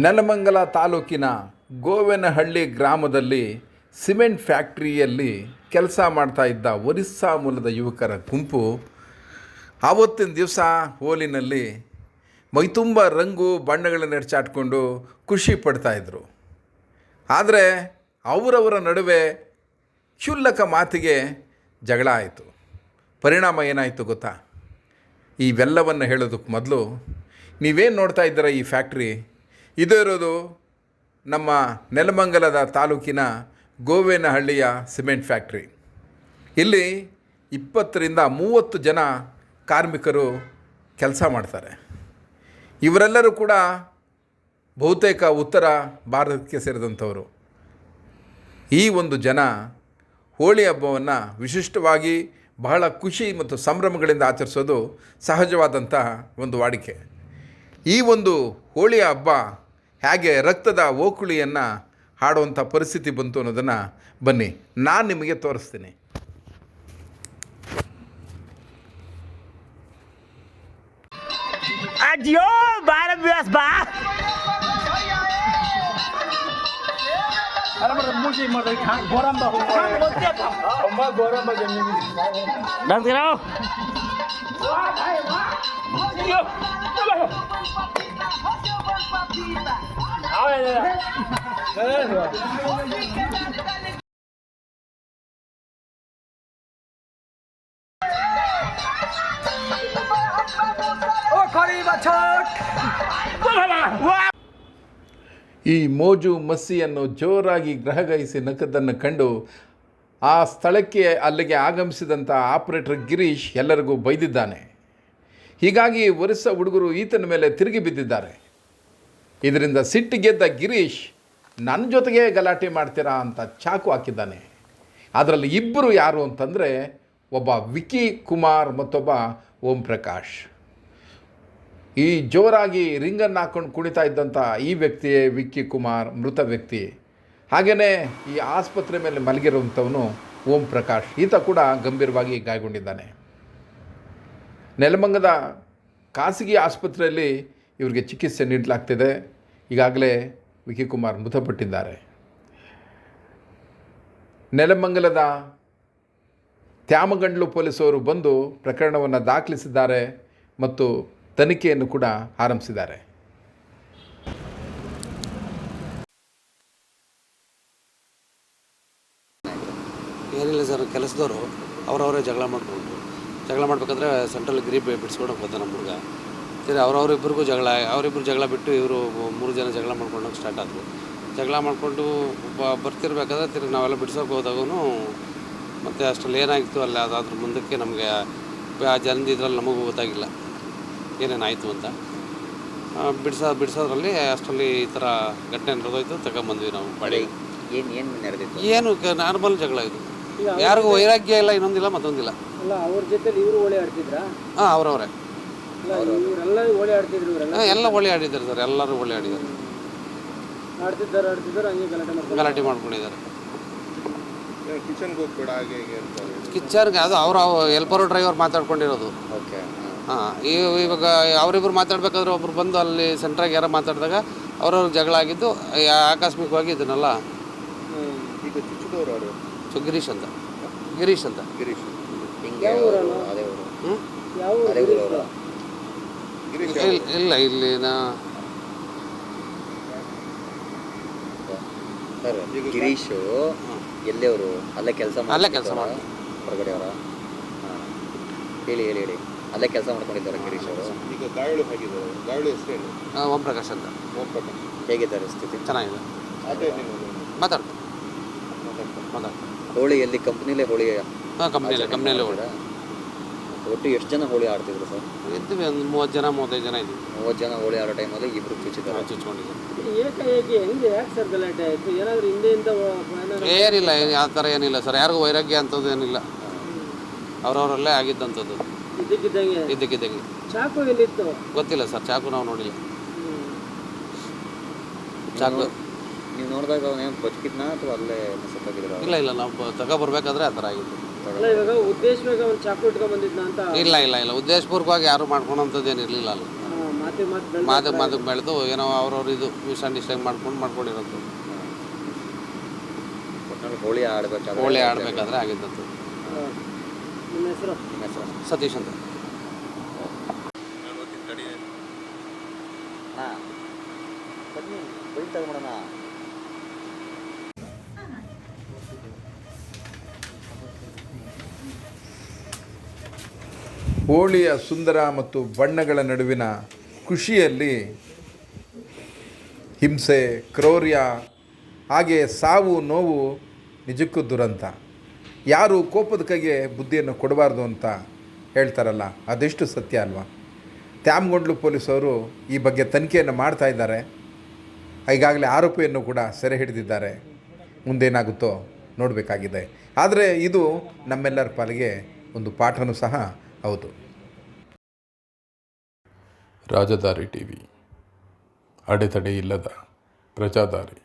ನೆಲಮಂಗಲ ತಾಲೂಕಿನ ಗೋವೆನಹಳ್ಳಿ ಗ್ರಾಮದಲ್ಲಿ ಸಿಮೆಂಟ್ ಫ್ಯಾಕ್ಟ್ರಿಯಲ್ಲಿ ಕೆಲಸ ಮಾಡ್ತಾ ಇದ್ದ ಒರಿಸ್ಸಾ ಮೂಲದ ಯುವಕರ ಗುಂಪು ಆವತ್ತಿನ ದಿವಸ ಹೋಲಿನಲ್ಲಿ ಮೈತುಂಬ ರಂಗು ಬಣ್ಣಗಳನ್ನು ಎರಚಾಟ್ಕೊಂಡು ಖುಷಿ ಪಡ್ತಾಯಿದ್ರು. ಆದರೆ ಅವರವರ ನಡುವೆ ಕ್ಷುಲ್ಲಕ ಮಾತಿಗೆ ಜಗಳ ಆಯಿತು. ಪರಿಣಾಮ ಏನಾಯಿತು ಗೊತ್ತಾ? ಇವೆಲ್ಲವನ್ನು ಹೇಳೋದಕ್ಕೆ ಮೊದಲು ನೀವೇನು ನೋಡ್ತಾ ಇದ್ದೀರ, ಈ ಫ್ಯಾಕ್ಟ್ರಿ ಇದು ಇರೋದು ನಮ್ಮ ನೆಲಮಂಗಲದ ತಾಲೂಕಿನ ಗೋವೆನಹಳ್ಳಿಯ ಸಿಮೆಂಟ್ ಫ್ಯಾಕ್ಟ್ರಿ. ಇಲ್ಲಿ 20ರಿಂದ 30 ಜನ ಕಾರ್ಮಿಕರು ಕೆಲಸ ಮಾಡ್ತಾರೆ. ಇವರೆಲ್ಲರೂ ಕೂಡ ಬಹುತೇಕ ಉತ್ತರ ಭಾರತಕ್ಕೆ ಸೇರಿದಂಥವರು. ಈ ಒಂದು ಜನ ಹೋಳಿ ಹಬ್ಬವನ್ನು ವಿಶಿಷ್ಟವಾಗಿ ಬಹಳ ಖುಷಿ ಮತ್ತು ಸಂಭ್ರಮಗಳಿಂದ ಆಚರಿಸೋದು ಸಹಜವಾದಂಥ ಒಂದು ವಾಡಿಕೆ. ಈ ಒಂದು ಹೋಳಿ ಹಬ್ಬ ಹೇಗೆ ರಕ್ತದ ಓಕುಳಿಯನ್ನು ಹಾಡುವಂಥ ಪರಿಸ್ಥಿತಿ ಬಂತು ಅನ್ನೋದನ್ನು ಬನ್ನಿ ನಾನು ನಿಮಗೆ ತೋರಿಸ್ತೀನಿ. ಅಯ್ಯೋ ಬಾರ ಬ್ಯಾಸ್ ಬಾ ಮೂಸಿ ಮಾಡಿ ಗೋರಂಬ ಗೋರಂಬ ನಂತರ ಈ ಮೋಜು ಮಸ್ಸಿಯನ್ನು ಜೋರಾಗಿ ಗ್ರಹಗಹಿಸಿ ನಕ್ಕದ್ದನ್ನು ಕಂಡು ಆ ಸ್ಥಳಕ್ಕೆ ಅಲ್ಲಿಗೆ ಆಗಮಿಸಿದಂಥ ಆಪರೇಟರ್ ಗಿರೀಶ್ ಎಲ್ಲರಿಗೂ ಬೈದಿದ್ದಾನೆ. ಹೀಗಾಗಿ ಒರಿಸ್ಸಾ ಹುಡುಗರು ಈತನ ಮೇಲೆ ತಿರುಗಿ ಬಿದ್ದಿದ್ದಾರೆ. ಇದರಿಂದ ಸಿಟ್ಟಿಗೆದ್ದ ಗಿರೀಶ್ ನನ್ನ ಜೊತೆಗೆ ಗಲಾಟೆ ಮಾಡ್ತೀರಾ ಅಂತ ಚಾಕು ಹಾಕಿದ್ದಾನೆ. ಅದರಲ್ಲಿ ಇಬ್ಬರು ಯಾರು ಅಂತಂದರೆ ಒಬ್ಬ ವಿಕ್ಕಿ ಕುಮಾರ್ ಮತ್ತೊಬ್ಬ ಓಂ ಪ್ರಕಾಶ್. ಈ ಜೋರಾಗಿ ರಿಂಗನ್ನು ಹಾಕ್ಕೊಂಡು ಕುಣಿತಾ ಇದ್ದಂಥ ಈ ವ್ಯಕ್ತಿಯೇ ವಿಕ್ಕಿ ಕುಮಾರ್, ಮೃತ ವ್ಯಕ್ತಿ. ಹಾಗೆಯೇ ಈ ಆಸ್ಪತ್ರೆ ಮೇಲೆ ಮಲಗಿರುವಂಥವನು ಓಂ ಪ್ರಕಾಶ್. ಈತ ಕೂಡ ಗಂಭೀರವಾಗಿ ಗಾಯಗೊಂಡಿದ್ದಾನೆ. ನೆಲಮಂಗಲದ ಖಾಸಗಿ ಆಸ್ಪತ್ರೆಯಲ್ಲಿ ಇವರಿಗೆ ಚಿಕಿತ್ಸೆ ನೀಡಲಾಗ್ತಿದೆ. ಈಗಾಗಲೇ ವಿಕ್ಕಿ ಕುಮಾರ್ ಮೃತಪಟ್ಟಿದ್ದಾರೆ. ನೆಲಮಂಗಲದ ತ್ಯಾಮಗಂಡ್ಲು ಪೊಲೀಸರು ಬಂದು ಪ್ರಕರಣವನ್ನು ದಾಖಲಿಸಿದ್ದಾರೆ ಮತ್ತು ತನಿಖೆಯನ್ನು ಕೂಡ ಆರಂಭಿಸಿದ್ದಾರೆ. ಏನಿಲ್ಲ ಸರ್, ಕೆಲಸದವರು ಅವರವರೇ ಜಗಳ ಮಾಡಬೇಕಾದ್ರೆ ಸೆಂಟ್ರಲ್ ಗಿರಿ ಬಿಡಿಸ್ಕೊಂಡು ಬಂದ ನಮ್ಮ ಹುಡುಗ. ಸರಿ, ಅವರಿಬ್ಬರಿಗೂ ಅವರಿಬ್ಬರು ಜಗಳ ಬಿಟ್ಟು ಇವರು 3 ಜನ ಜಗಳ ಮಾಡ್ಕೊಂಡೋಗಿ ಸ್ಟಾರ್ಟ್ ಆದರು. ಜಗಳ ಮಾಡಿಕೊಂಡು ಬರ್ತಿರ್ಬೇಕಾದ್ರೆ ತಿರುಗಿ ನಾವೆಲ್ಲ ಬಿಡ್ಸೋಕೆ ಹೋದಾಗೂ ಮತ್ತು ಅಷ್ಟರಲ್ಲಿ ಏನಾಗಿತ್ತು ಅಲ್ಲಿ ಅದಾದ್ರ ಮುಂದಕ್ಕೆ ನಮಗೆ ಆ ಜನದಿದ್ರಲ್ಲಿ ನಮಗೂ ಗೊತ್ತಾಗಿಲ್ಲ ಏನೇನಾಯಿತು ಅಂತ. ಬಿಡಿಸೋದ್ರಲ್ಲಿ ಅಷ್ಟರಲ್ಲಿ ಈ ಥರ ಘಟನೆ ನಡೆದೋಯ್ತು. ತಗೊಂಬಂದ್ವಿ ನಾವು ಬಾಡಿ. ಏನು ನಾರ್ಮಲ್ ಜಗಳ ಇದು, ಯಾರಿಗೂ ವೈರಾಗ್ಯ ಇಲ್ಲ, ಇನ್ನೊಂದಿಲ್ಲ ಮತ್ತೊಂದಿಲ್ಲ. ಅವ್ರ ಜೊತೆ ಇವರು ಓಳಿ ಆಡ್ತಿದ್ರಾ? ಹಾಂ, ಅವರವರೇ ಎಲ್ಲ ಒಳ್ಳೆ ಆಡಿದ್ದಾರೆ ಸರ್. ಎಲ್ಲರೂ ಒಳ್ಳೆ ಆಡಿದ್ದಾರೆ, ಗಲಾಟೆ ಮಾಡ್ಕೊಂಡಿದ್ದಾರೆ. ಕಿಚನ್ಗೆ ಅದು ಅವರ ಹೆಲ್ಪರ್ ಡ್ರೈವರ್ ಮಾತಾಡ್ಕೊಂಡಿರೋದು. ಹಾಂ, ಇವಾಗ ಅವರಿಬ್ಬರು ಮಾತಾಡ್ಬೇಕಾದ್ರೆ ಒಬ್ರು ಬಂದು ಅಲ್ಲಿ ಸೆಂಟ್ರಾಗಿ ಯಾರೋ ಮಾತಾಡಿದಾಗ ಅವ್ರವ್ರ ಜಗಳ ಆಗಿದ್ದು ಆಕಸ್ಮಿಕವಾಗಿ ಇದನ್ನೆಲ್ಲ ಗಿರೀಶ್ ಅಂತ ಇಲ್ಲ ಇಲ್ಲಿ ಗಿರೀಶ್ ಎಲ್ಲಿಯವರು ಅಲ್ಲೇ ಕೆಲಸ ಮಾಡಿ ಹೊರಗಡೆ ಅವರ ಹೇಳಿ ಅಲ್ಲೇ ಕೆಲಸ ಮಾಡ್ಕೊಂಡಿದ್ದಾರೆ ಗಿರೀಶ್ ಅವರು. ಈಗ ಗಾಯಾಳು ಹೇಗಿದ್ದಾರೆ? ಗಾಯಾಳು ಹೆಸರೇನು? ಓಂ ಪ್ರಕಾಶ್ ಅಂತ. ಹೇಗಿದ್ದಾರೆ ಸ್ಥಿತಿ? ಚೆನ್ನಾಗಿದೆ, ಮಾತಾಡ್ತಾರೆ. ಹೋಳಿ ಎಲ್ಲಿ ಕಂಪ್ನಿಲೇ ಹೋಳಿ? ಹಾಂ, ಕಂಪ್ನಿಯಲ್ಲೇ ಹೋಳಿ. ಒಟ್ಟು ಎಷ್ಟು ಜನ ಹೋಳಿ ಆಡ್ತಿದ್ರು ಸರ್? ಇದ್ದೀವಿ ಒಂದು 30-35 ಜನ ಇದ್ದೀವಿ. 30 ಜನ ಹೋಳಿ ಆಡೋ ಟೈಮಲ್ಲಿ ಇಬ್ಬರು ಚುಚ್ಕೊಂಡಿದ್ದಾರೆ. ಏನಿಲ್ಲ, ಆ ಥರ ಏನಿಲ್ಲ ಸರ್. ಯಾರಿಗೂ ವೈರಾಗ್ಯ ಅಂಥದ್ದು ಏನಿಲ್ಲ, ಅವರವರಲ್ಲೇ ಆಗಿದ್ದಂಥದ್ದು. ಇದ್ದಕ್ಕಿದ್ದಂಗೆ. ಚಾಕು ಎಲ್ಲಿತ್ತು ಗೊತ್ತಿಲ್ಲ ಸರ್, ಚಾಕು ನಾವು ನೋಡಿಲ್ಲ. ಚಾಕು ನೀವು ನೋಡಿದಾಗ ಅವನೇನು ಬದುಕಿದ್ನಾ ಅಥವಾ ಅಲ್ಲೇ ಸತ್ತಾಗಿದ್ರು? ಇಲ್ಲ, ನಾವು ತಗೊಬರ್ಬೇಕಾದ್ರೆ ಆ ಥರ ಆಗಿತ್ತು. ಇವಾಗ ಉದ್ದೇಶವಾಗಿ ಅವ್ನು ಚಾಕು ಇಟ್ಕೊಂಡ್ ಬಂದಿದ್ನ ಅಂತ? ಇಲ್ಲ, ಉದ್ದೇಶಪೂರ್ವಕವಾಗಿ ಯಾರು ಮಾಡ್ಕೊಳೋಂಥದ್ದು ಏನು ಇರಲಿಲ್ಲ ಅಲ್ಲಿ. ಮಾತು ಬೆಳೆದು ಏನೋ ಅವ್ರವ್ರು ಇದು ಮಿಸ್ಅಂಡರ್ಸ್ಟ್ಯಾಂಡ್ ಮಾಡ್ಕೊಂಡಿರೋದು. ಒಟ್ನಲ್ಲಿ ಹೋಳಿ ಆಡಬೇಕಾದ್ರೆ ಆಗಿದ್ದದ್ದು. ನಿಮ್ಮ ಹೆಸರು? ನಿಮ್ಮ ಹೆಸರು? ಸತೀಶ್ ಅಂತ. ಬನ್ನಿ ಬೈಕ್ ತಗೊಂಬಿಡೋಣ. ಹೋಳಿಯ ಸುಂದರ ಮತ್ತು ಬಣ್ಣಗಳ ನಡುವಿನ ಖುಷಿಯಲ್ಲಿ ಹಿಂಸೆ, ಕ್ರೌರ್ಯ, ಹಾಗೆ ಸಾವು ನೋವು ನಿಜಕ್ಕೂ ದುರಂತ. ಯಾರು ಕೋಪದ ಕೈಗೆ ಬುದ್ಧಿಯನ್ನು ಕೊಡಬಾರ್ದು ಅಂತ ಹೇಳ್ತಾರಲ್ಲ, ಅದೆಷ್ಟು ಸತ್ಯ ಅಲ್ವಾ. ತ್ಯಾಮಗೊಂಡ್ಲು ಪೊಲೀಸವರು ಈ ಬಗ್ಗೆ ತನಿಖೆಯನ್ನು ಮಾಡ್ತಾ ಇದ್ದಾರೆ. ಈಗಾಗಲೇ ಆರೋಪಿಯನ್ನು ಕೂಡ ಸೆರೆ ಹಿಡಿದಿದ್ದಾರೆ. ಮುಂದೇನಾಗುತ್ತೋ ನೋಡಬೇಕಾಗಿದೆ. ಆದರೆ ಇದು ನಮ್ಮೆಲ್ಲರ ಪಾಲಿಗೆ ಒಂದು ಪಾಠವೂ ಸಹ ಹೌದು. ರಾಜಧಾರಿ ಟಿವಿ, ಅಡೆತಡೆ ಇಲ್ಲದ ಪ್ರಜಾದಾರಿ.